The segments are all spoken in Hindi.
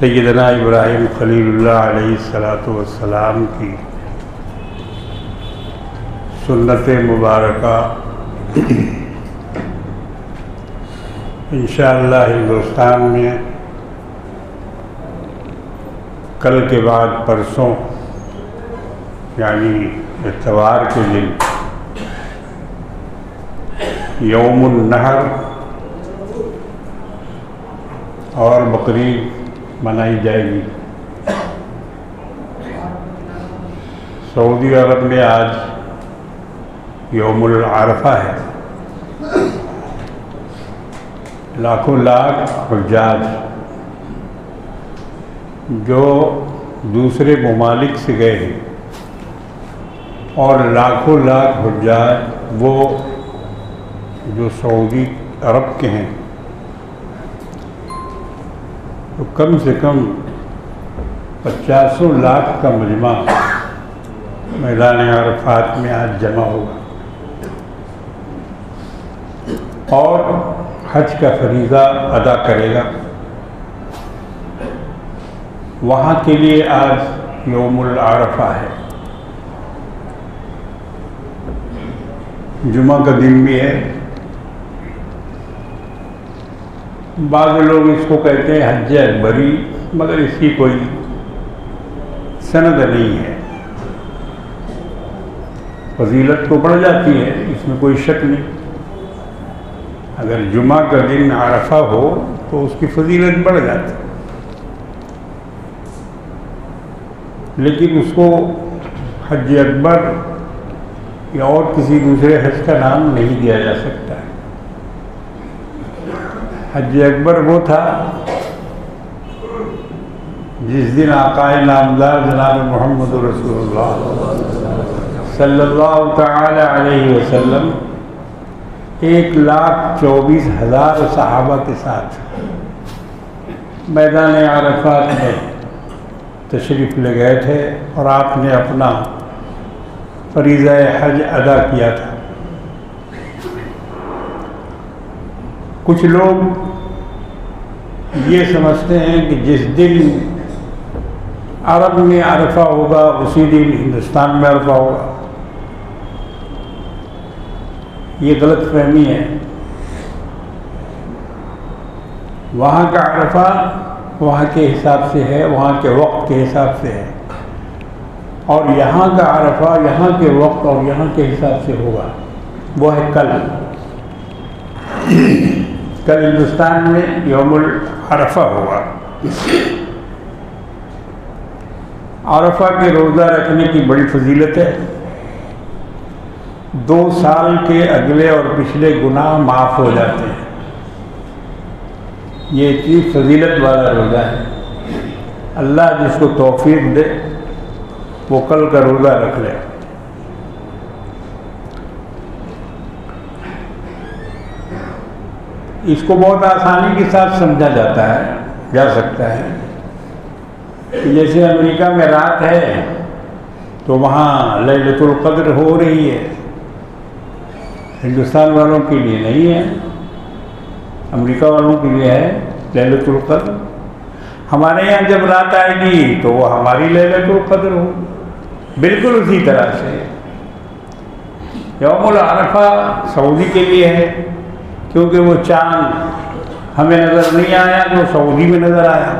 सैयदना इब्राहीम खलीलुल्लाह अलैहिस्सलातु वस्सलाम की सुन्नत मुबारका इंशाअल्लाह हिंदुस्तान में कल के बाद परसों यानी इत्वार के दिन यौमुन नहर और बकरीद मनाई जाएगी। सऊदी अरब में आज यौमुल आरफा है। लाखों लाख हुज्जाज जो दूसरे ममालिक से गए हैं और लाखों लाख हुज्जाज वो जो सऊदी अरब के हैं, तो कम से कम 50 लाख का मजमा मैदान अरफात में आज जमा होगा और हज का फरीज़ा अदा करेगा। वहाँ के लिए आज यौमुल आरफा है। जुमा का दिन भी है। बाद लोग इसको कहते हैं हज अकबरी, मगर इसकी कोई सनद नहीं है। फजीलत तो बढ़ जाती है, इसमें कोई शक नहीं। अगर जुमा का दिन आरफा हो तो उसकी फजीलत बढ़ जाती है, लेकिन उसको हज अकबर या और किसी दूसरे हज का नाम नहीं दिया जा सकता है। हज अकबर वो था जिस दिन आकाए नामदार जनाब मोहम्मद रसूलुल्लाह सल्लल्लाहु तआला अलैहि वसल्लम 1,24,000 सहाबा के साथ मैदान अरफात में तशरीफ़ ले गए थे और आपने अपना फरीज़ा हज अदा किया था। कुछ लोग ये समझते हैं कि जिस दिन अरब में अरफा होगा उसी दिन हिंदुस्तान में अरफा होगा। ये गलत फहमी है। वहाँ का अरफा वहाँ के हिसाब से है, वहाँ के वक्त के हिसाब से है, और यहाँ का अरफा यहाँ के वक्त और यहाँ के हिसाब से होगा। वो है कल हिंदुस्तान में यौमुल अरफा होगा। अरफा के रोज़ा रखने की बड़ी फजीलत है। 2 साल के अगले और पिछले गुनाह माफ़ हो जाते हैं। ये इतनी फजीलत वाला रोज़ा है। अल्लाह जिसको तौफीक दे वो कल का रोज़ा रख ले। इसको बहुत आसानी के साथ समझा जा सकता है कि जैसे अमेरिका में रात है तो वहाँ लैलतुल क़द्र हो रही है। हिंदुस्तान वालों के लिए नहीं है, अमेरिका वालों के लिए है लैलतुल क़द्र। हमारे यहाँ जब रात आएगी तो वो हमारी लैलतुल क़द्र हो। बिल्कुल उसी तरह से यौमुल अरफा सऊदी के लिए है, क्योंकि वो चाँद हमें नज़र नहीं आया तो सऊदी में नज़र आया।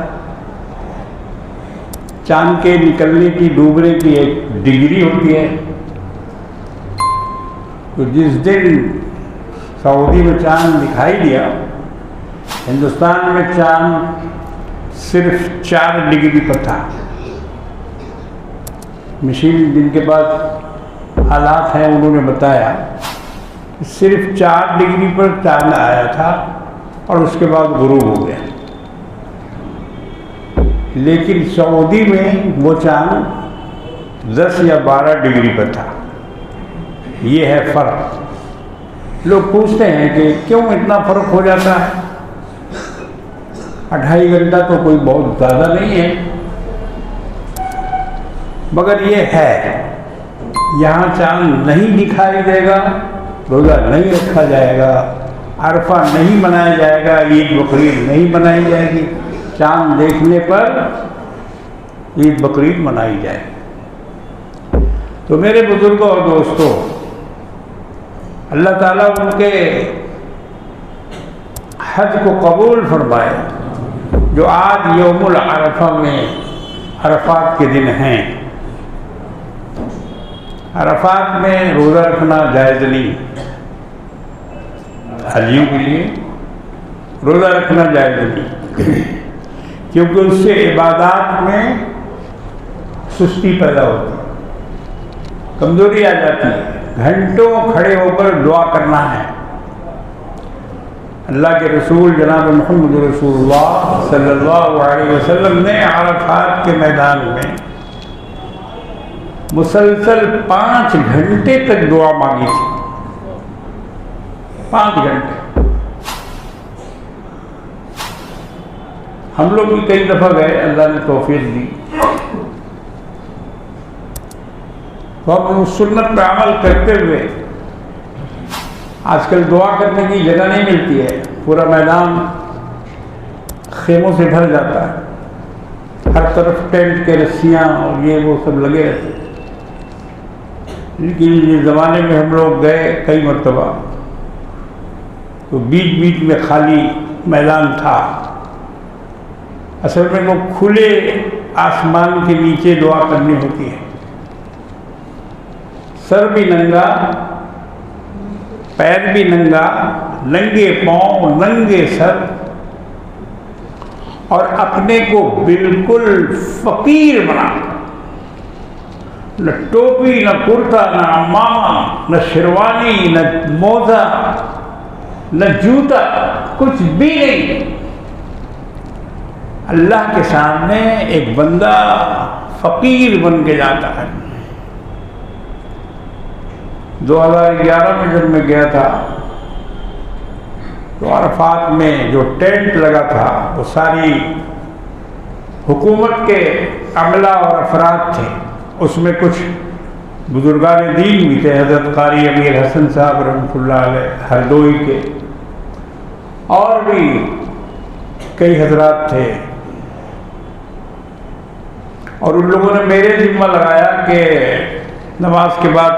चाँद के निकलने की डूबने की एक डिग्री होती है। तो जिस दिन सऊदी में चाँद दिखाई दिया, हिंदुस्तान में चाँद सिर्फ 4 डिग्री पर था। मशीन जिनके पास हालात हैं उन्होंने बताया सिर्फ 4 डिग्री पर चांद आया था और उसके बाद गुरूब हो गया। लेकिन सऊदी में वो चांद 10 या 12 डिग्री पर था। ये है फ़र्क। लोग पूछते हैं कि क्यों इतना फ़र्क हो जाता है। 2.5 घंटा तो कोई बहुत ज़्यादा नहीं है, मगर ये है यहाँ चांद नहीं दिखाई देगा, रोज़ा नहीं रखा जाएगा, अरफा नहीं मनाया जाएगा, ईद बकरीद नहीं मनाई जाएगी। चांद देखने पर ईद बकरीद मनाई जाए। तो मेरे बुजुर्गों और दोस्तों, अल्लाह ताला उनके हज को कबूल फरमाए जो आज यौमुल अरफा में अरफात के दिन हैं। अरफात में रोज़ा रखना जायज़ नहीं, हाजियों के लिए रोज़ा रखना जायज़ नहीं, क्योंकि उससे इबादत में सुस्ती पैदा होती है, कमज़ोरी आ जाती है। घंटों खड़े होकर दुआ करना है। अल्लाह के रसूल जनाब मुहम्मद रसूलुल्लाह सल्लल्लाहु अलैहि वसल्लम ने अरफात के मैदान में मुसलसल 5 घंटे तक दुआ मांगी थी। 5 घंटे। हम लोग भी कई दफ़ा गए, अल्लाह ने तौफीक दी तो हम उस सुन्नत पर अमल करते हुए, आजकल दुआ करने की जगह नहीं मिलती है, पूरा मैदान खेमों से भर जाता है, हर तरफ टेंट के रस्सियाँ और ये वो सब लगे रहते। लेकिन इस ज़माने में हम लोग गए कई मरतबा, तो बीच बीच में खाली मैदान था। असल में वो खुले आसमान के नीचे दुआ करनी होती है, सर भी नंगा, पैर भी नंगा, नंगे पांव, नंगे सर, और अपने को बिल्कुल फकीर बना, न टोपी, न कुर्ता, न अम्मामा, न शेरवानी, न मोजा, न जूता, कुछ भी नहीं। अल्लाह के सामने एक बंदा फकीर बन के जाता है। 2011 में जब मैं गया था तो अरफात में जो टेंट लगा था वो सारी हुकूमत के अमला और अफराद थे। उसमें कुछ बुजुर्गान दीन भी थे, हज़रत कारी अमीर हसन साहब रहमतुल्लाह अलैह हरदोई के, और भी कई हजरात थे। और उन लोगों ने मेरे जिम्मा लगाया कि नमाज के बाद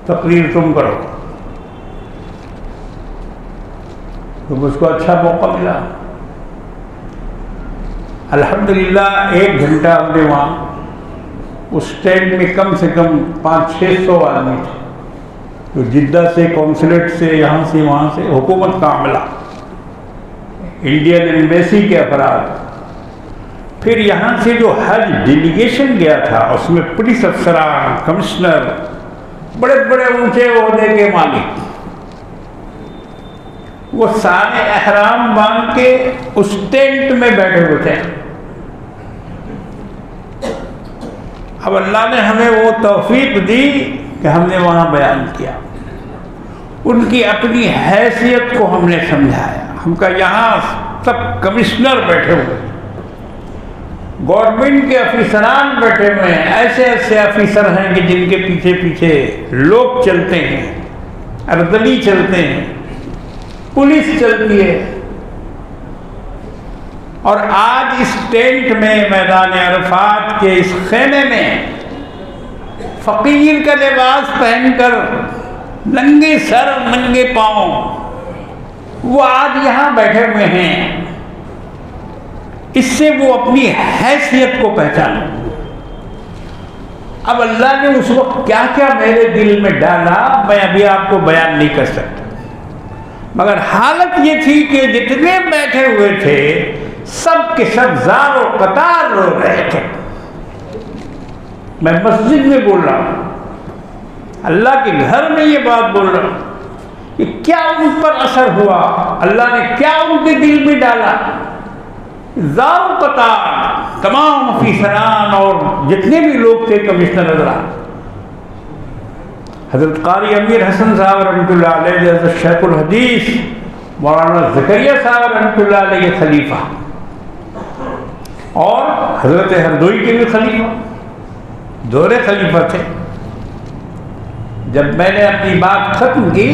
तकरीर तुम करो, तो मुझको अच्छा मौका मिला। अल्हम्दुलिल्लाह 1 घंटा हमने वहाँ उस टेंट में कम से कम 500-600 आदमी थे, तो जिद्दा से, कौंसलेट से, यहाँ से वहाँ से, हुकूमत का अमला, इंडियन एम्बेसी के अफराद, फिर यहाँ से जो हज डेलीगेशन गया था उसमें पुलिस अफसरान, कमिश्नर, बड़े बड़े ऊंचे ओहदे के मालिक, वो सारे एहराम बांध के उस टेंट में बैठे हुए थे। अब अल्लाह ने हमें वो तौफीक दी कि हमने वहाँ बयान किया, उनकी अपनी हैसियत को हमने समझाया। हमका यहाँ सब कमिश्नर बैठे हुए, गवर्नमेंट के अफसरान बैठे हुए हैं, ऐसे ऐसे अफसर हैं कि जिनके पीछे पीछे लोग चलते हैं, अर्दली चलते हैं, पुलिस चलती है। और आज इस टेंट में, मैदान अरफात के इस खेमे में, फकीर का लिबास पहनकर, नंगे सर नंगे पांव, वो आज यहाँ बैठे हुए हैं। इससे वो अपनी हैसियत को पहचाने। अब अल्लाह ने उस वक्त क्या क्या मेरे दिल में डाला मैं अभी आपको बयान नहीं कर सकता, मगर हालत ये थी कि जितने बैठे हुए थे सब के सब ज़ारो कतार रो रहे थे। मैं मस्जिद में बोल रहा हूँ, अल्लाह के घर में ये बात बोल रहा हूँ कि क्या उन पर असर हुआ, अल्लाह ने क्या उनके दिल में डाला। ज़ारो कतार तमाम अफसरान और जितने भी लोग थे, कमिश्नर हज़रात, हज़रत कारी अमीर हसन साहब रहमतुल्लाह अलैह, हज़रत शेखुल हदीस मौलाना ज़करिया साहब रहमतुल्लाह अलैह के खलीफा, और हज़रत हरदोई के भी खलीफा, दोहरे खलीफा थे। जब मैंने अपनी बात खत्म की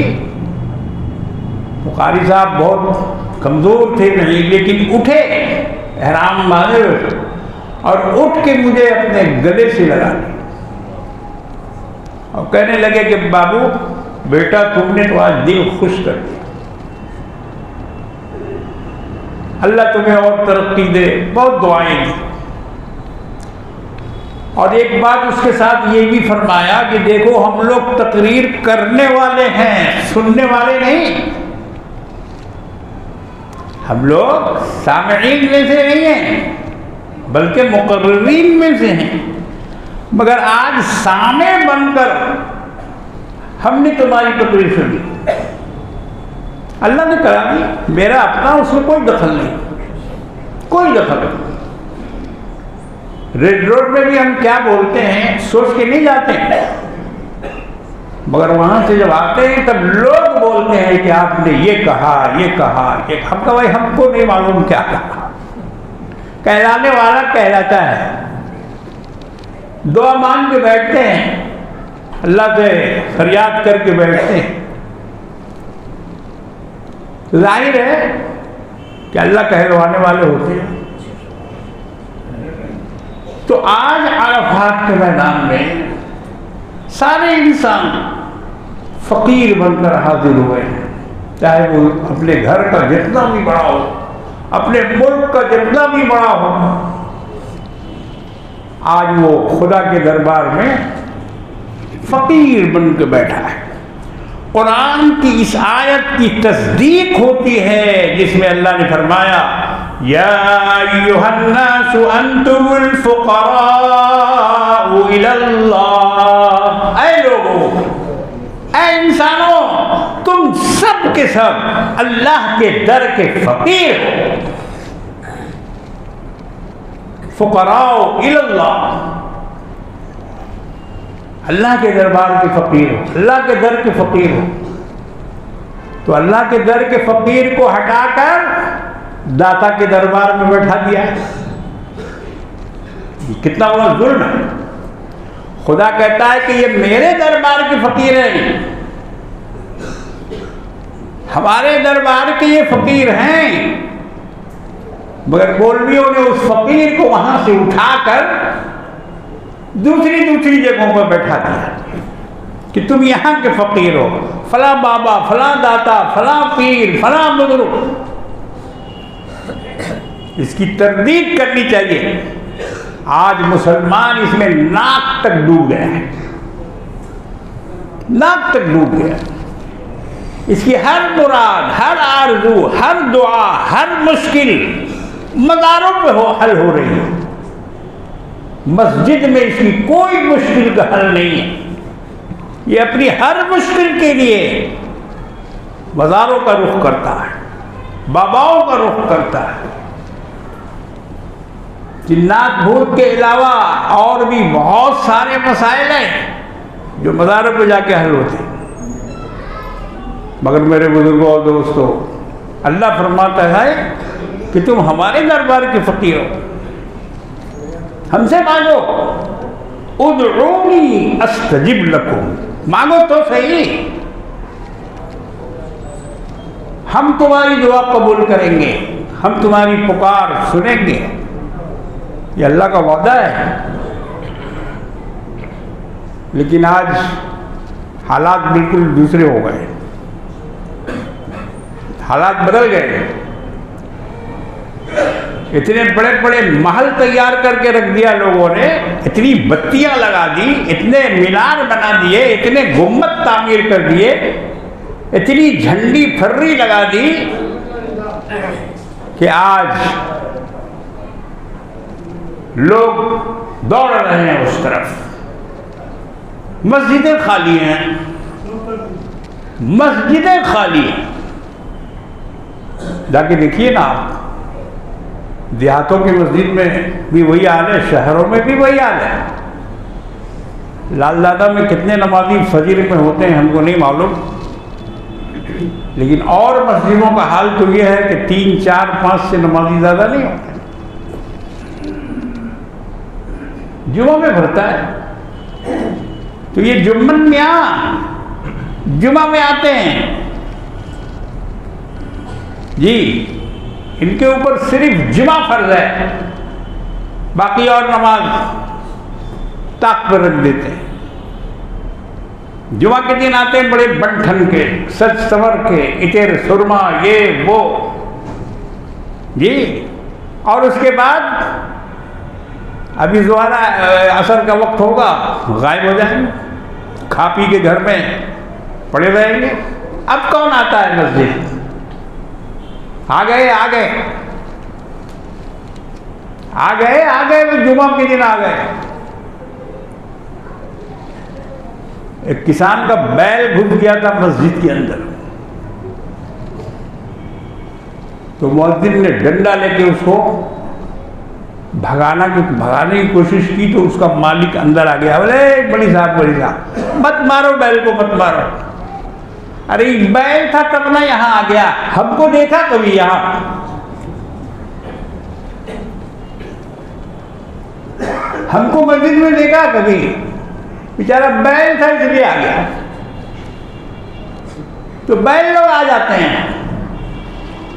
कारी साहब बहुत कमज़ोर थे नहीं, लेकिन उठे, एहराम बांधे हुए थे, और उठ के मुझे अपने गले से लगा लिया और कहने लगे कि बाबू बेटा तुमने तो आज दिल खुश कर दिया, अल्लाह तुम्हें और तरक्की दे। बहुत दुआएं दी और एक बात उसके साथ ये भी फरमाया कि देखो हम लोग तकरीर करने वाले हैं, सुनने वाले नहीं। हम लोग सामईन में से नहीं हैं बल्कि मुकर्रिरीन में से हैं, मगर आज सामे बनकर हमने तुम्हारी तकरीर सुनी। अल्लाह ने कहा नहीं, मेरा अपना उसमें कोई दखल नहीं, कोई दखल नहीं। रेड रोड में भी हम क्या बोलते हैं सोच के नहीं जाते हैं, मगर वहां से जब आते हैं तब लोग बोलते हैं कि आपने ये कहा, ये कहा, ये। हम कहा भाई हमको नहीं मालूम क्या कहा, कहलाने वाला कहलाता है। दुआ मांग के बैठते हैं, अल्लाह से फरियाद करके बैठते हैं। जाहिर है कि अल्लाह कहलवाने वाले होते हैं। तो आज अरफात के मैदान में सारे इंसान फकीर बनकर हाजिर हुए हैं, चाहे वो अपने घर का जितना भी बड़ा हो, अपने मुल्क का जितना भी बड़ा हो। आज वो खुदा के दरबार में फकीर बन के बैठा है। कुरान की इस आयत की तस्दीक होती है जिसमें अल्लाह ने फरमाया या अय्युहन्नासु अंतुमुल फुक़राउ इलल्लाह। ऐ लोगों, ऐ इंसानों, तुम सब के सब अल्लाह के दर के फकीर हो। फुक़राउ इलल्लाह, अल्लाह के दरबार के फकीर हो, अल्लाह के दर के फकीर हो। तो अल्लाह के दर के फकीर को हटाकर दाता के दरबार में बैठा दिया। कितना बड़ा जुल्म है। खुदा कहता है कि ये मेरे दरबार के फकीर हैं, हमारे दरबार के ये फकीर हैं, मगर मौलवियों ने उस फकीर को वहां से उठाकर दूसरी जगहों पर बैठा दिया कि तुम यहाँ के फकीर हो, फला बाबा, फला दाता, फला पीर, फला बुजुर्ग। इसकी तरदीद करनी चाहिए। आज मुसलमान इसमें नाक तक डूब गए हैं, नाक तक डूब गया। इसकी हर मुराद, हर आरज़ू, हर दुआ, हर मुश्किल मज़ारों पे हल हो रही है। मस्जिद में इसकी कोई मुश्किल का हल नहीं है। ये अपनी हर मुश्किल के लिए मज़ारों का रुख करता है, बाबाओं का रुख करता है। जिन्नात भूत के अलावा और भी बहुत सारे मसाइल हैं जो मज़ारों पे जाके हल होते हैं। मगर मेरे बुजुर्गों और दोस्तों, अल्लाह फरमाता है कि तुम हमारे दरबार के फकीर हो, हमसे मांगो। उदऊनी अस्तजिब लकुम, मांगो तो सही, हम तुम्हारी दुआ कबूल करेंगे, हम तुम्हारी पुकार सुनेंगे। ये अल्लाह का वादा है। लेकिन आज हालात बिल्कुल दूसरे हो गए, हालात बदल गए। इतने बड़े बड़े महल तैयार करके रख दिया लोगों ने, इतनी बत्तियां लगा दी, इतने मीनार बना दिए, इतने गुम्बद तामीर कर दिए, इतनी झंडी फर्री लगा दी कि आज लोग दौड़ रहे हैं उस तरफ। मस्जिदें खाली हैं, मस्जिदें खाली हैं। जाके देखिए ना आप, देहातों की मस्जिद में भी वही हाल है, शहरों में भी वही हाल है। लालदादा में कितने नमाजी फजर में होते हैं हमको नहीं मालूम, लेकिन और मस्जिदों का हाल तो ये है कि 3, 4, 5 से नमाजी ज़्यादा नहीं होते। जुमा में भरता है तो ये जुम्मन मियाँ जुमा में आते हैं, जी, इनके ऊपर सिर्फ जुमा फर्ज है, बाकी और नमाज ताक पर रख देते हैं। जुमा के दिन आते हैं बड़े बंठन के, सच संवर के, इतेर सुरमा, ये वो जी, और उसके बाद अभी दोबारा असर का वक्त होगा, गायब हो जाएंगे, खा पी के घर में पड़े रहेंगे। अब कौन आता है मस्जिद? आ गए वो जुमा के दिन आ गए। एक किसान का बैल घुस गया था मस्जिद के अंदर, तो मुअज्जिन ने डंडा लेके उसको भगाने की कोशिश की, तो उसका मालिक अंदर आ गया। बोले बड़ी साहब मत मारो बैल को, मत मारो। अरे बैल था तब ना यहाँ आ गया, हमको देखा कभी यहाँ? हमको मस्जिद में देखा कभी? बेचारा बैल था इसलिए आ गया। तो बैल लोग आ जाते हैं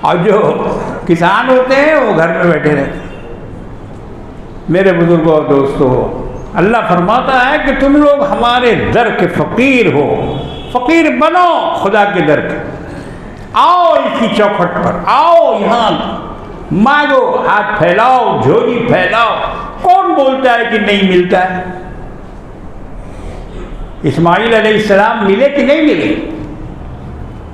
और जो किसान होते हैं वो घर में बैठे रहते हैं। मेरे बुजुर्गों और दोस्तों, अल्लाह फरमाता है कि तुम लोग हमारे दर के फकीर हो, फकीर बनो खुदा के दर के। आओ इसकी चौखट पर, आओ यहाँ मांगो, हाथ फैलाओ, झोली फैलाओ। कौन बोलता है कि नहीं मिलता है? इस्माइल अलैहिस्सलाम मिले कि नहीं मिले?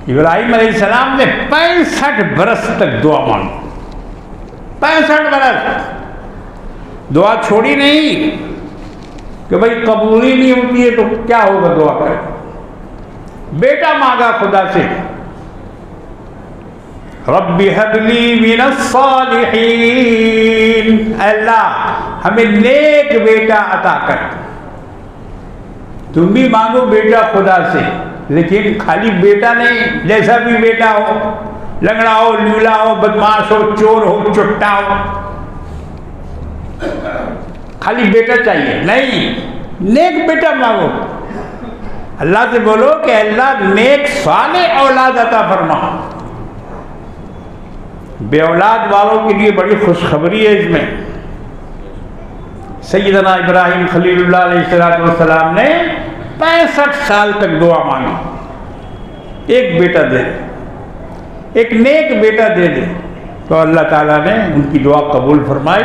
इब्राहिम अलैहिस्सलाम ने 65 बरस तक दुआ मांगी, 65 बरस दुआ छोड़ी नहीं कि भाई कबूल ही नहीं होती है तो क्या होगा, दुआ कर। बेटा मांगा खुदा से, रब्बी हबली मिनस सालिहीन, अल्लाह हमें नेक बेटा अता कर। तुम भी मांगो बेटा खुदा से, लेकिन खाली बेटा नहीं, जैसा भी बेटा हो, लंगड़ा हो, लूला हो, बदमाश हो, चोर हो, चुट्टा हो, खाली बेटा चाहिए नहीं, नेक बेटा मांगो। अल्लाह से बोलो कि अल्लाह नेक साले औलाद अता फरमा। बेऔलाद वालों के लिए बड़ी खुशखबरी है इसमें। सैयदना इब्राहिम खलीलुल्लाह अलैहिस्सलाम ने 65 साल तक दुआ मांगी, एक बेटा दे दे, एक नेक बेटा दे दे। तो अल्लाह ताला ने उनकी दुआ कबूल फरमाई।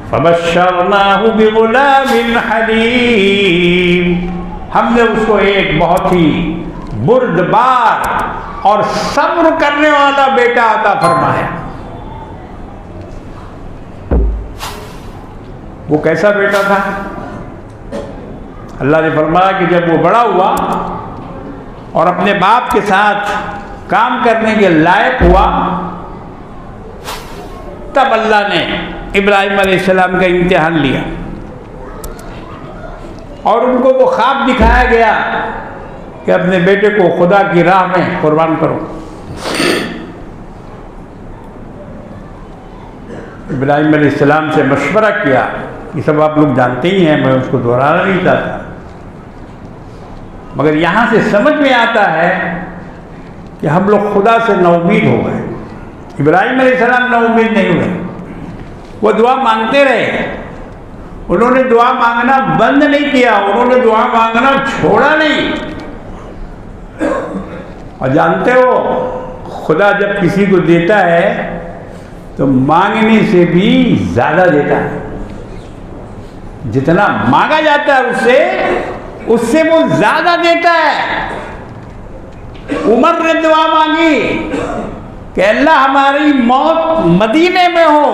फबश्शरनाहु बिगुलामिन हलीम, हमने उसको एक बहुत ही बुर्दबार और सब्र करने वाला बेटा अता फरमाया। वो कैसा बेटा था? अल्लाह ने फरमाया कि जब वो बड़ा हुआ और अपने बाप के साथ काम करने के लायक हुआ, तब अल्लाह ने इब्राहिम अलैहिस्सलाम का इम्तिहान लिया और उनको वो ख्वाब दिखाया गया कि अपने बेटे को खुदा की राह में कुर्बान करो। इब्राहिम अलैहिस्सलाम से मशवरा किया, ये सब आप लोग जानते ही हैं, मैं उसको दोहराना नहीं चाहता। मगर यहाँ से समझ में आता है कि हम लोग खुदा से नाउम्मीद हो गए। इब्राहिम अलैहिस्सलाम नाउम्मीद नहीं हुए, वो दुआ मांगते रहे। उन्होंने दुआ मांगना बंद नहीं किया, उन्होंने दुआ मांगना छोड़ा नहीं। और जानते हो, खुदा जब किसी को देता है तो मांगने से भी ज्यादा देता है। जितना मांगा जाता है उससे वो ज्यादा देता है। उमर ने दुआ मांगी कि अल्लाह हमारी मौत मदीने में हो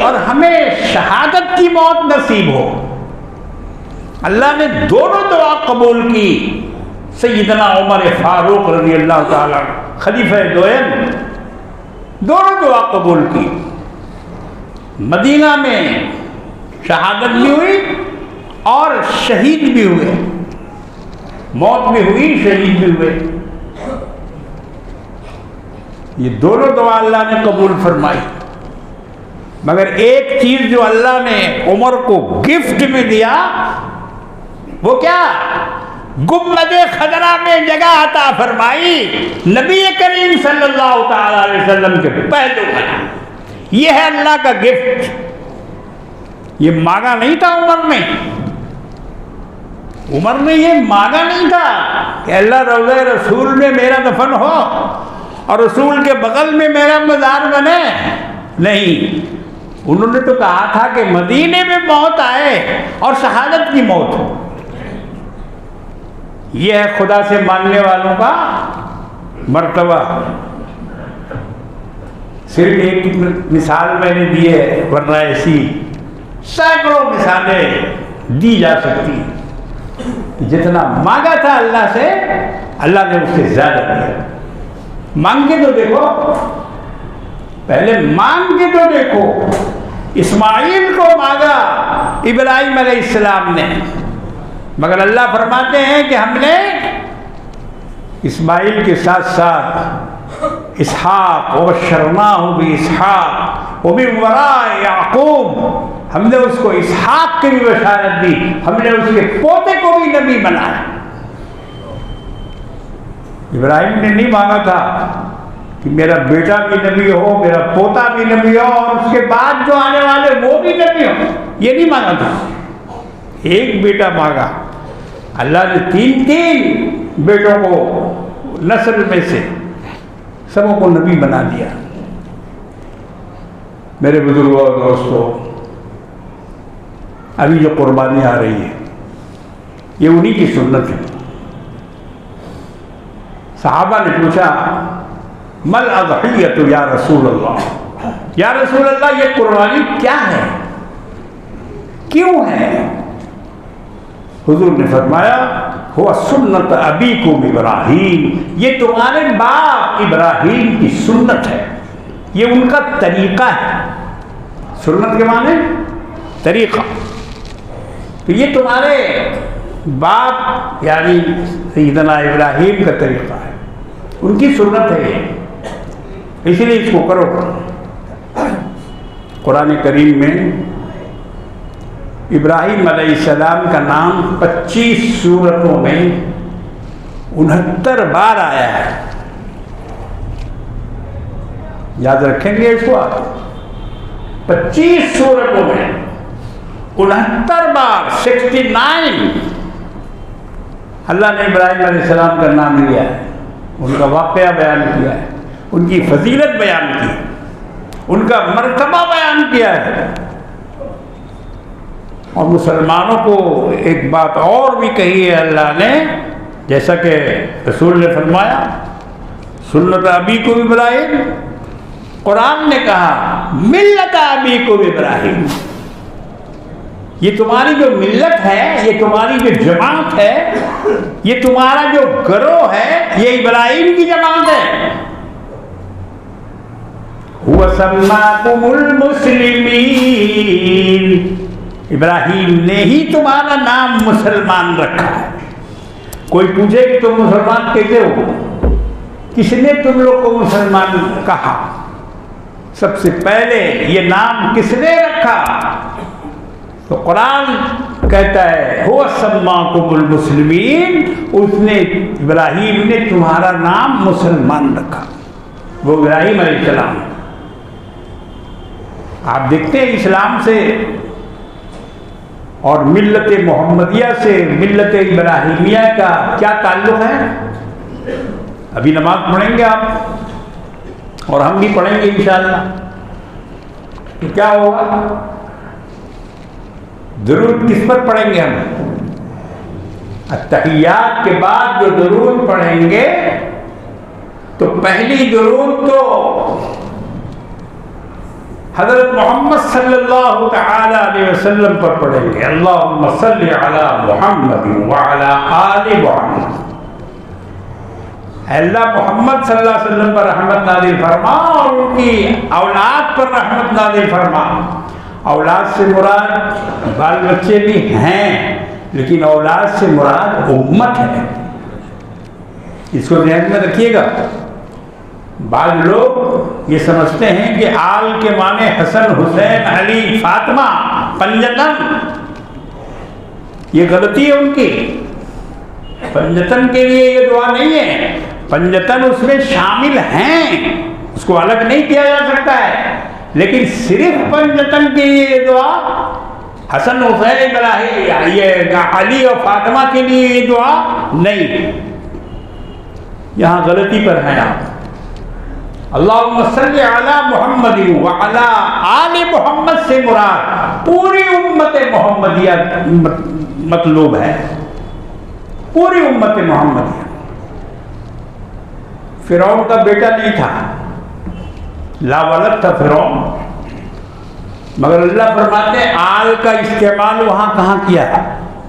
और हमें शहादत की मौत नसीब हो। अल्लाह ने दोनों दुआ कबूल की। सैयदना उमर फारूक रज़ी अल्लाह ताला खलीफा दोयम, दोनों दुआ कबूल की। मदीना में शहादत भी हुई और शहीद भी हुए, मौत भी हुई, शहीद भी हुए। ये दोनों दुआ अल्लाह ने कबूल फरमाई। मगर एक चीज जो अल्लाह ने उमर को गिफ्ट में दिया, वो क्या? गुम्बदे खदरा में जगह अता फरमाई, नबी करीम सल्लल्लाहु तआला अलैहि वसल्लम के पहलू बना। यह है अल्लाह का गिफ्ट। ये मांगा नहीं था उमर ने, उमर ने ये मांगा नहीं था कि अल्लाह रौज़े रसूल में मेरा दफन हो और रसूल के बगल में मेरा मज़ार बने। नहीं, उन्होंने तो कहा था कि मदीने में मौत आए और शहादत की मौत हो। यह है खुदा से मानने वालों का मर्तबा। सिर्फ एक मिसाल मैंने दी है, वरना ऐसी सैकड़ों मिसालें दी जा सकती। जितना मांगा था अल्लाह से, अल्लाह ने उससे ज्यादा दिया। मांग के तो देखो, पहले मांग के तो देखो। इस्माइल को मांगा इब्राहिम अलैहिस्सलाम ने, मगर अल्लाह फरमाते हैं कि हमने इस्माइल के साथ साथ इसहाक व शर्माहु भी इसहाक वो भी वरा याकूब, हमने उसको इसहाक की भी बशारत दी, हमने उसके पोते को भी नबी बनाया। इब्राहिम ने नहीं मांगा था कि मेरा बेटा भी नबी हो, मेरा पोता भी नबी हो और उसके बाद जो आने वाले वो भी नबी हो, ये नहीं मांगा था। एक बेटा मांगा। अल्लाह ने तीन बेटों को नस्ल में से सबों को नबी बना दिया। मेरे बुजुर्गों और दोस्तों, अभी जो कुर्बानी आ रही है ये उन्हीं की सुन्नत है। सहाबा ने पूछा, मल अज़हियतु या रसूल अल्लाह, या रसूल अल्लाह ये कुर्बानी क्या है, क्यों है? हुजूर ने फरमाया, हुआ सुन्नत अबीकुम इब्राहीम, ये तुम्हारे बाप इब्राहीम की सुन्नत है, ये उनका तरीका है। सुन्नत के माने तरीका। तो ये तुम्हारे बाप यानी सैयदना इब्राहीम का तरीका है, उनकी सुन्नत है ये, इसलिए इसको करो। कुरान करीम में इब्राहीम अलैहिस्सलाम का नाम 25 सूरतों में 69 बार आया है। याद रखेंगे इसको आप, 25 सूरतों में 69 बार 69 अल्लाह ने इब्राहीम अलैहिस्सलाम का नाम लिया है, उनका वाक़या बयान किया है, उनकी फजीलत बयान की, उनका मर्तबा बयान किया है। और मुसलमानों को एक बात और भी कही है अल्लाह ने, जैसा कि रसूल ने फरमाया, सुन्नत अबीकुम इब्राहीम, कुरान ने कहा मिल्लत अबीकुम इब्राहीम, ये तुम्हारी जो मिल्लत है, ये तुम्हारी जो जमात है, ये तुम्हारा जो गरोह है, ये इब्राहीम की जमात है। हुवा सम्माकुमुल मुस्लिमीन, इब्राहीम ने ही तुम्हारा नाम मुसलमान रखा है। कोई पूछे कि तुम मुसलमान कैसे हो, किसने तुम लोग को मुसलमान कहा? सबसे पहले ये नाम किसने रखा? तो कुरान कहता है हुवा सम्माकुमुल मुस्लिमीन, उसने इब्राहीम ने तुम्हारा नाम मुसलमान रखा, वो इब्राहीम अलैहिस्सलाम। आप देखते हैं इस्लाम से और मिल्लत मोहम्मदिया से मिल्लत इब्राहिमिया का क्या ताल्लुक़ है? अभी नमाज पढ़ेंगे आप और हम भी पढ़ेंगे इंशाअल्लाह। तो क्या होगा? दुरूद किस पर पढ़ेंगे हम? अत्तहियात के बाद जो दुरूद पढ़ेंगे तो पहली दुरूद तो हज़रत मोहम्मद सल्लल्लाहु तआला अलैहि वसल्लम पर पढ़ेंगे, अल्लाहुम्मा सल्लि अला मुहम्मद व अला आलि मुहम्मद। अल्लाह मोहम्मद सल्लल्लाहु अलैहि वसल्लम पर रहमत नाज़िल फरमा और उनकी औलाद पर रहमत नाज़िल फरमा। औलाद से मुराद बाल बच्चे भी हैं, लेकिन औलाद से मुराद उम्मत है, इसको ध्यान में रखिएगा। बाद लोग ये समझते हैं कि आल के माने हसन, हुसैन, अली, फातिमा, पंजतन, ये गलती है उनकी। पंजतन के लिए ये दुआ नहीं है, पंजतन उसमें शामिल हैं, उसको अलग नहीं किया जा सकता है, लेकिन सिर्फ पंजतन के लिए ये दुआ, हसन हुसैन इब्राहिम ये अली और फातिमा के लिए ये दुआ नहीं। यहाँ गलती पर हैं आप। अल्लाहुम्मा सल्ली अला मुहम्मद व अला आले मोहम्मद से मुराद पूरी उम्मत मोहम्मदिया मतलूब है, पूरी उम्मत मोहम्मदिया। फिरौन का बेटा नहीं था, लावलद था फिरौन, मगर अल्लाह फरमाते हैं आल का इस्तेमाल वहां कहाँ किया?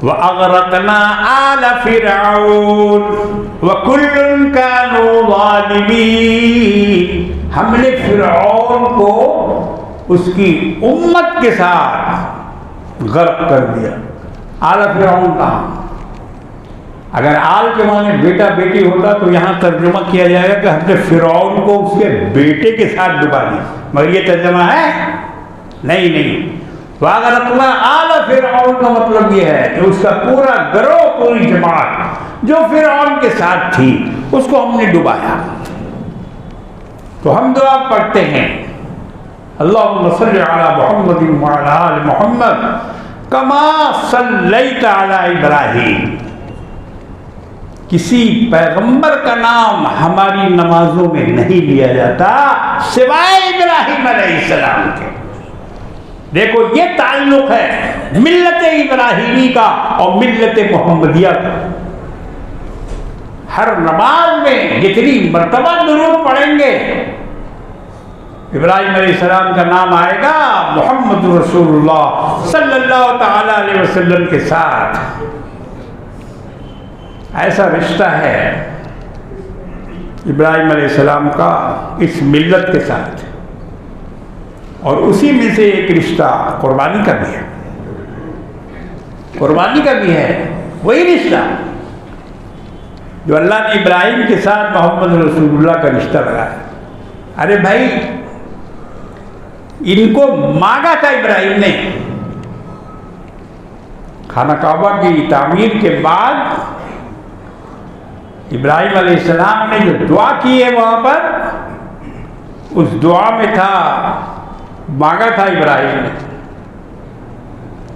व अगरकना आल फिरौन व कुल्लुन कानू ज़ालिमीन। हमने फिरौन को उसकी उम्मत के साथ गर्क कर दिया। आल फिरौन कहाँ? अगर आल के माने बेटा बेटी होता तो यहाँ तर्जुमा किया जाएगा कि हमने फिरौन को उसके बेटे के साथ डुबा दिया, मगर ये तर्जुमा है नहीं, नहीं। वागरकना आल फिरौन का मतलब ये है कि उसका पूरा गिरोह, पूरी जमात जो फिरौन के साथ थी उसको हमने डुबाया। तो हम दुआ पढ़ते हैं अल्लाहुम्मा सल्ली अला मुहम्मद व अला आलि मुहम्मद कमा सल्लैता अला इब्राहीम। किसी पैगंबर का नाम हमारी नमाजों में नहीं लिया जाता सिवाय इब्राहीम अलैहिस्सलाम के। देखो ये ताल्लुक है मिल्लत इब्राहीमी का और मिल्लत मोहम्मदिया का। हर नमाज में जितनी मर्तबा दुरूद पढ़ेंगे इब्राहीम अलैहिस्सलाम का नाम आएगा मोहम्मद रसूलुल्लाह सल्लल्लाहु तआला अलैहि वसल्लम के साथ। ऐसा रिश्ता है इब्राहीम अलैहिस्सलाम का इस मिल्लत के साथ, और उसी में से एक रिश्ता कुर्बानी का भी है, कुर्बानी का भी है। वही रिश्ता जो अल्लाह ने इब्राहीम के साथ मोहम्मद रसूलुल्लाह का रिश्ता लगाया। अरे भाई, इनको मांगा था इब्राहीम ने। खाना काबा की तामीर के बाद इब्राहीम अलैहिस्सलाम ने जो दुआ की है वहां पर, उस दुआ में था, मांगा था इब्राहीम ने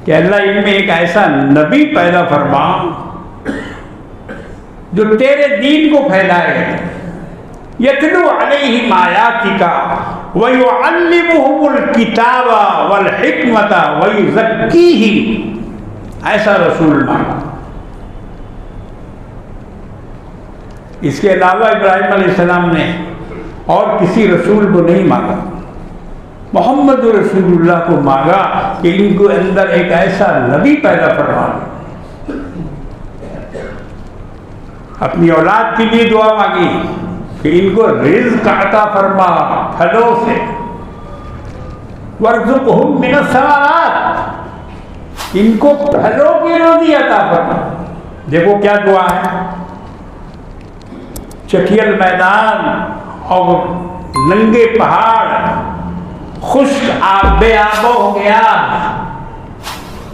कि अल्लाह इनमें एक ऐसा नबी पैदा फरमा जो तेरे दीन को फैलाए, यतलू अलैहिम आयातिका व युअल्लिमुहुमुल किताबा वल हिकमता व युज़क्कीहिम। ऐसा रसूल मांगा। इसके अलावा इब्राहीम अलैहिस्सलाम ने और किसी रसूल को नहीं मांगा, मोहम्मद रसूलुल्लाह को मांगा कि इनको अंदर एक ऐसा नबी पैदा फरमा। अपनी औलाद के लिए दुआ मांगी कि इनको रिज़्क़ अता फरमा फलों से, वर्ज़ुक़हुम मिनस समारात, इनको फलों की रोज़ी अता फरमा। देखो क्या दुआ है। चटियल मैदान और नंगे पहाड़, खुश्क बेआबो हो गया,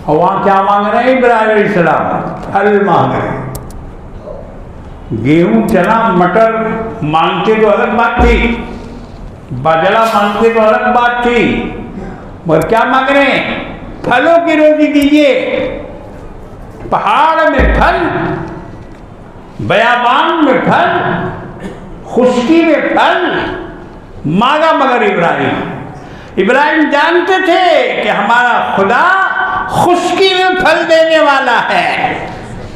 और वहां क्या मांग रहे हैं इब्राहीम अलैहिस्सलाम? फल मांग रहे हैं। गेहूं चना मटर मांगते तो अलग बात थी, बाजरा मांगते तो अलग बात थी, मगर क्या मांग रहे हैं? फलों की रोजी दीजिए। पहाड़ में फल, बयाबान में फल, खुश्की में फल मांगा। मगर इब्राहीम जानते थे कि हमारा खुदा खुश्की में फल देने वाला है,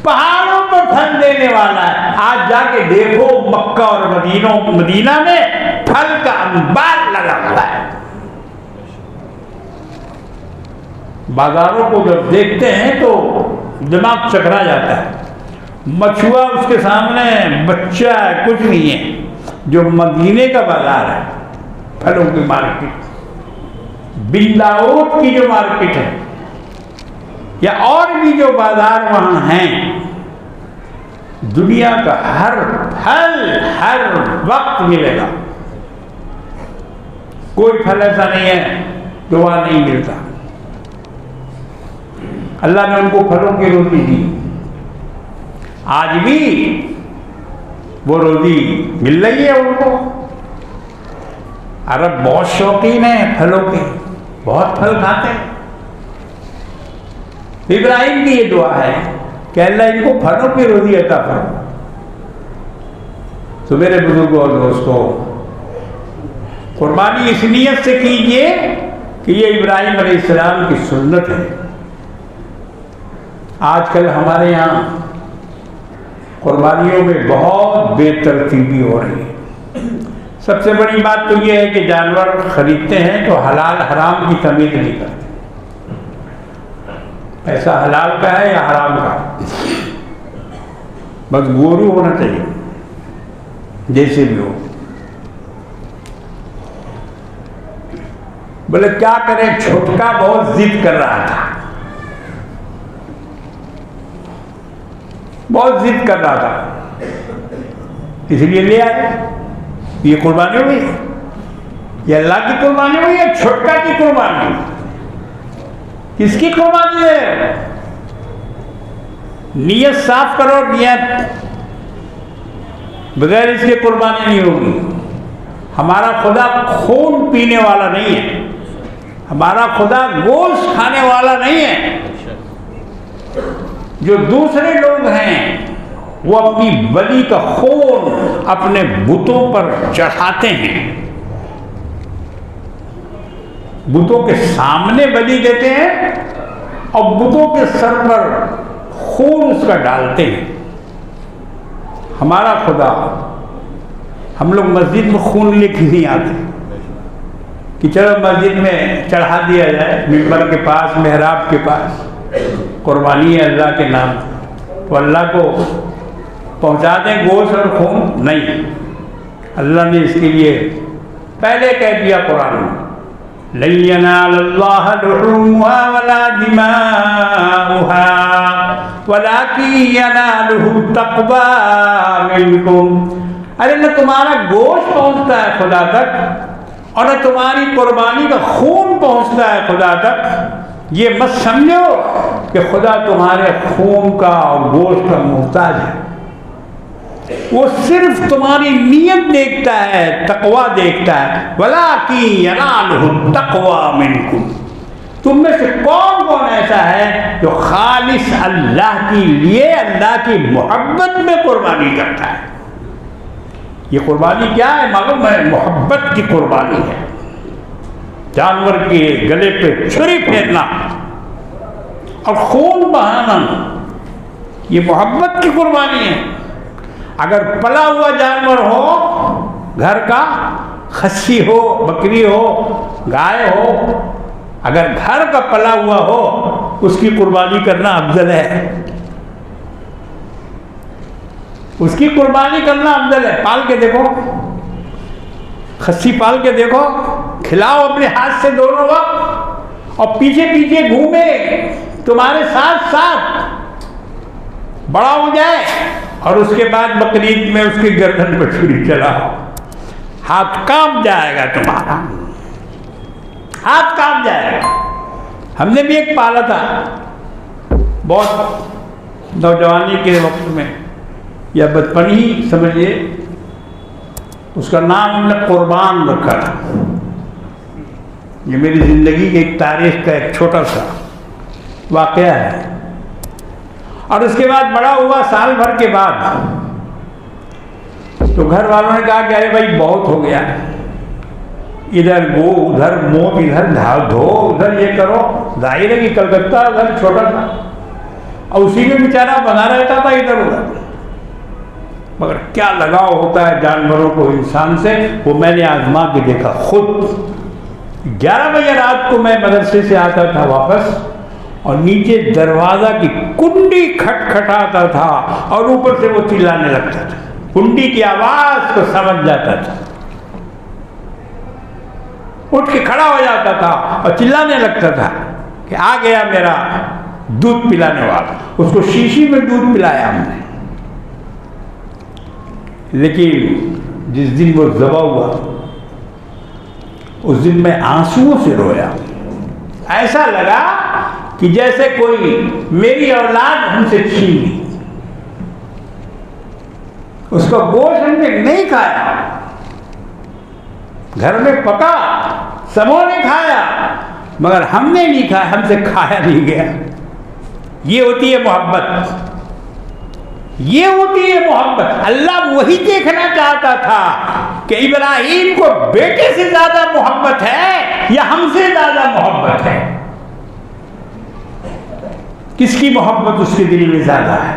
पहाड़ों पर फल देने वाला है। आज जाके देखो मक्का और मदीना में फल का अंबार लगा हुआ है। बाजारों को जब देखते हैं तो दिमाग चकरा जाता है। मछुआ उसके सामने बच्चा है, कुछ नहीं है। जो मदीने का बाजार है, फलों की मार्केट, बिन दाऊद की जो मार्केट है, या और भी जो बाजार वहां हैं, दुनिया का हर फल हर वक्त मिलेगा। कोई फल ऐसा नहीं है जो वहां नहीं मिलता। अल्लाह ने उनको फलों की रोटी दी। आज भी वो रोजी मिल रही है उनको। अरब बहुत शौकीन है फलों के, बहुत फल खाते हैं। इब्राहिम की ये दुआ है कि अल्लाह इनको फलों की रोजी अता फरमा। तो मेरे बुजुर्गों और दोस्तों, कुर्बानी इस नियत से कीजिए कि ये इब्राहिम अलैहिस्सलाम की सुन्नत है। आजकल हमारे यहाँ कुर्बानियों में बहुत बेतरतीबी हो रही है। सबसे बड़ी बात तो ये है कि जानवर खरीदते हैं तो हलाल हराम की तमीज़ नहीं करते। पैसा हलाल का है या हराम का, बस गोरू होना चाहिए, जैसे भी हो। बोले क्या करें, छोटका बहुत जिद कर रहा था, बहुत जिद कर रहा था, इसलिए ले आए। ये कुर्बानी हुई, ये अल्लाह की कुर्बानी हुई है, छोटका की कुर्बानी। किसकी कुर्बानी है? नियत साफ करो, नियत बगैर इसके कुर्बानी नहीं होगी। हमारा खुदा खून पीने वाला नहीं है, हमारा खुदा गोश्त खाने वाला नहीं है। जो दूसरे लोग हैं वो अपनी बलि का खून अपने बुतों पर चढ़ाते हैं, बुतों के सामने बलि देते हैं और बुतों के सर पर खून उसका डालते हैं। हमारा खुदा, हम लोग मस्जिद में खून लेके नहीं आते कि चलो मस्जिद में चढ़ा दिया जाए, मिंबर के पास, मेहराब के पास, कुर्बानी है अल्लाह के नाम, तो अल्लाह को पहुंचा दें गोश्त और खून। नहीं, अल्लाह ने इसके लिए पहले कह दिया कुरान में, लन यनालल्लाह लुहूमुहा वला दिमाउहा वलाकिन यनालुहु तक़वा मिनकुम। अरे न तुम्हारा गोश्त पहुंचता है खुदा तक और न तुम्हारी कुर्बानी का खून पहुंचता है खुदा तक। ये मत समझो कि खुदा तुम्हारे खून का और गोश्त का मोहताज है। वो सिर्फ तुम्हारी नियत देखता है, तकवा देखता है। वलाकिन यनालुहु तक़वा मिनकुम। तुम में से कौन कौन ऐसा है जो खालिस अल्लाह के लिए, अल्लाह की मोहब्बत में कुर्बानी करता है। ये कुर्बानी क्या है मालूम है? मोहब्बत की कुर्बानी है। जानवर के गले पे छुरी फेरना और खून बहाना, ये मोहब्बत की कुर्बानी है। अगर पला हुआ जानवर हो, घर का खस्सी हो, बकरी हो, गाय हो, अगर घर का पला हुआ हो, उसकी कुर्बानी करना अफजल है, उसकी कुर्बानी करना अफजल है। पाल के देखो, खस्सी पाल के देखो, खिलाओ अपने हाथ से दोनों वक्त और पीछे पीछे घूमे तुम्हारे साथ साथ, बड़ा हो जाए और उसके बाद बकरीद में उसकी गर्दन पर छुरी चलाओ, हाथ कांप जाएगा तुम्हारा, हाथ कांप जाएगा। हमने भी एक पाला था बहुत नौजवानी के वक्त में, या बचपन ही समझिए, उसका नाम हमने कुर्बान रखा था। ये मेरी ज़िंदगी की एक तारीख का एक छोटा सा वाक़या है। और उसके बाद बड़ा हुआ, साल भर के बाद, तो घर वालों ने कहा कि अरे भाई बहुत हो गया, इधर गो, उधर मोह, इधर धो, उधर ये करो। जाहिर है कि कलकत्ता घर छोटा था और उसी में बेचारा बना रहता था इधर उधर। मगर क्या लगाव होता है जानवरों को इंसान से, वो मैंने आजमा के देखा खुद। 11 बजे रात को मैं मदरसे से आता था वापस, और नीचे दरवाजा की कुंडी खटखटाता था और ऊपर से वो चिल्लाने लगता था। कुंडी की आवाज को समझ जाता था, उठ के खड़ा हो जाता था और चिल्लाने लगता था कि आ गया मेरा दूध पिलाने वाला। उसको शीशी में दूध पिलाया हमने। लेकिन जिस दिन वो ज़बह हुआ, उस दिन मैं आंसुओं से रोया। ऐसा लगा कि जैसे कोई मेरी औलाद हमसे छीन ली। उसका गोश्त हमने नहीं खाया, घर में पका, सबों ने खाया, मगर हमने नहीं खाया, हमसे खाया नहीं गया। ये होती है मोहब्बत, ये होती है मोहब्बत। अल्लाह वही देखना चाहता था कि इब्राहिम को बेटे से ज्यादा मोहब्बत है या हमसे ज्यादा मोहब्बत है, किसकी मोहब्बत उसके दिल में ज्यादा है।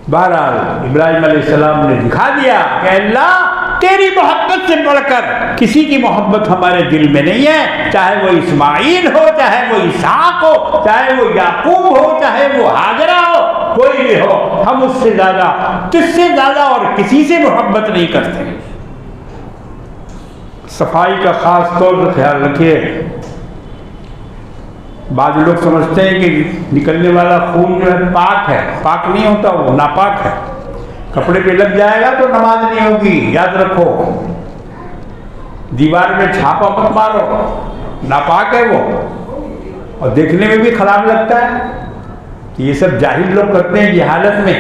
बहरहाल इब्राहिम अलैहिस्सलाम ने दिखा दिया कि अल्लाह तेरी मोहब्बत से बढ़कर किसी की मोहब्बत हमारे दिल में नहीं है, चाहे वो इस्माइल हो, चाहे वो इसहाक हो, चाहे वो याकूब हो, चाहे वो हाजरा हो, कोई भी हो, हम उससे ज्यादा, तुझसे ज्यादा और किसी से मोहब्बत नहीं करते। सफाई का खास तौर पर ख्याल रखिए। बाद लोग समझते हैं कि निकलने वाला खून जो है पाक है, पाक नहीं होता, वो नापाक है। कपड़े पे लग जाएगा तो नमाज नहीं होगी, याद रखो। दीवार में छापा मत मारो, नापाक है वो, और देखने में भी खराब लगता है। ये सब जाहिल लोग करते हैं जहालत में।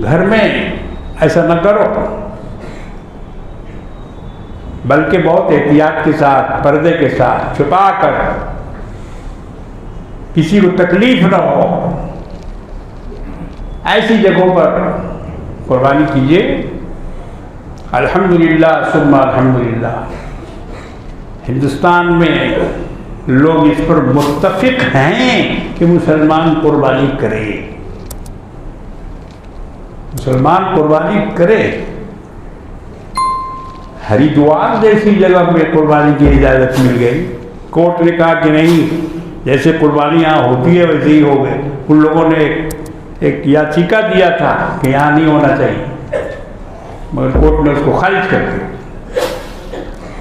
घर में ऐसा न करो, बल्कि बहुत एहतियात के साथ, पर्दे के साथ, छुपा कर, किसी को तकलीफ न हो, ऐसी जगहों पर कुर्बानी कीजिए। अल्हम्दुलिल्लाह सुम्मा अल्हम्दुलिल्लाह, हिंदुस्तान में लोग इस पर मुत्तफिक हैं कि मुसलमान कुर्बानी करे, मुसलमान कुर्बानी करे। हरिद्वार जैसी जगह में कुर्बानी की इजाज़त मिल गई। कोर्ट ने कहा कि नहीं, जैसे कुर्बानी यहाँ होती है वैसे ही हो गए। उन लोगों ने एक याचिका दिया था कि यहाँ नहीं होना चाहिए, मगर कोर्ट ने उसको खारिज कर दिया।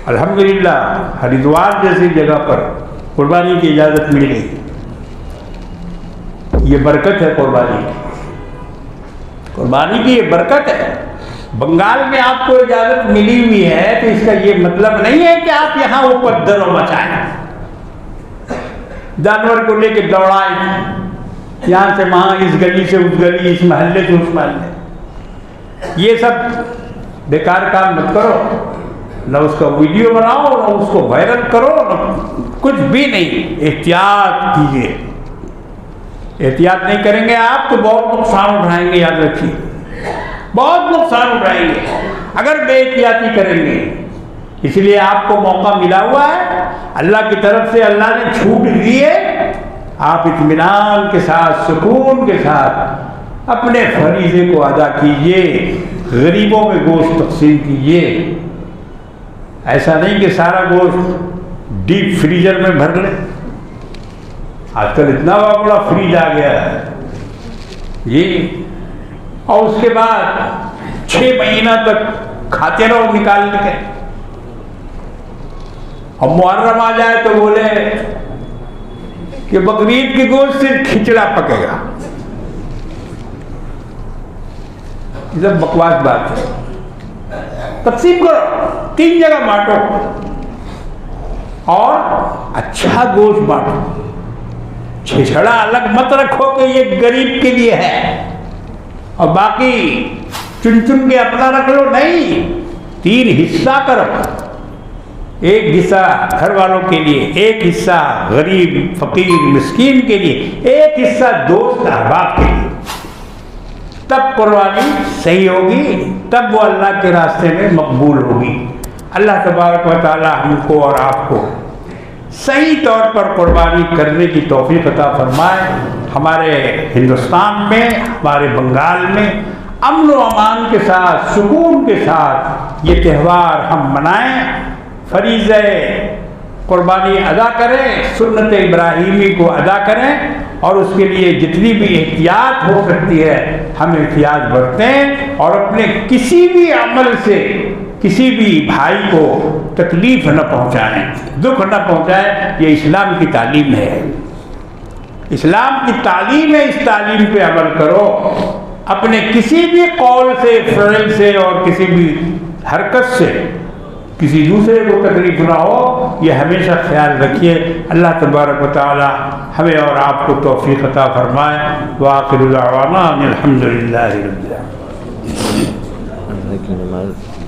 अल्हम्दुलिल्लाह हरिद्वार जैसी जगह पर कुर्बानी की इजाज़त मिल गई। ये बरकत है कुर्बानी की, कुर्बानी की ये बरकत है। बंगाल में आपको इजाज़त मिली हुई है तो इसका ये मतलब नहीं है कि आप यहाँ वो पद्दर मचाएं, जानवर को लेके दौड़ाएं, यहाँ से वहाँ, इस गली से उस गली, इस महल्ले से उस महल्ले। ये सब बेकार काम मत करो, न उसका वीडियो बनाओ, न उसको वायरल करो, न कुछ भी नहीं। एहतियात कीजिए, एहतियात नहीं करेंगे आप तो बहुत नुकसान उठाएंगे, याद रखिए, बहुत नुकसान उठाएंगे अगर बेएहतियाती करेंगे। इसलिए आपको मौका मिला हुआ है, अल्लाह की तरफ से अल्लाह ने छूट दी है। आप इत्मीनान के साथ, सुकून के साथ अपने फरीज़े को अदा कीजिए, गरीबों में गोश्त तकसीम कीजिए। ऐसा नहीं कि सारा गोश्त डीप फ्रीजर में भर ले। आजकल इतना बड़ा फ्रीज आ गया है ये, और उसके बाद 6 महीना तक खाते रहो निकाल के। और मुहर्रम आ जाए तो बोले कि बकरीद के गोश्त से खिचड़ा पकेगा। ये सब बकवास बात है। तकसीम करो, 3 जगह बांटो और अच्छा गोश्त बांटो। छिछड़ा अलग मत रखो कि ये गरीब के लिए है और बाकी चुन चुन के अपना रख लो, नहीं। 3 हिस्सा करो, एक हिस्सा घर वालों के लिए, एक हिस्सा गरीब फकीर मिस्कीन के लिए, एक हिस्सा दोस्त अहबाब के लिए। तब कुर्बानी सही होगी, तब वो अल्लाह के रास्ते में मकबूल होगी। अल्लाह तबारक व तआला हमको और आपको सही तौर पर कुर्बानी करने की तौफीक अता फरमाए। हमारे हिंदुस्तान में, हमारे बंगाल में अमन व अमान के साथ, सुकून के साथ ये त्यौहार हम मनाएं, फरीज़े कुर्बानी अदा करें, सुन्नत इब्राहीमी को अदा करें और उसके लिए जितनी भी एहतियात हो सकती है हम एहतियात बरतें और अपने किसी भी अमल से किसी भी भाई को तकलीफ न पहुंचाएं, दुख न पहुंचाएं। ये इस्लाम की तालीम है, इस्लाम की तालीम है। इस तालीम पे अमल करो। अपने किसी भी कौल से, फ़िल से और किसी भी हरकत से किसी दूसरे को तकलीफ ना हो, ये हमेशा ख्याल रखिए। अल्लाह तबारक व तआला हमें और आपको तौफीक अता फरमाए। व आखिरु दअवाना अनिल हम्दुलिल्लाहि रब्बिल आलमीन।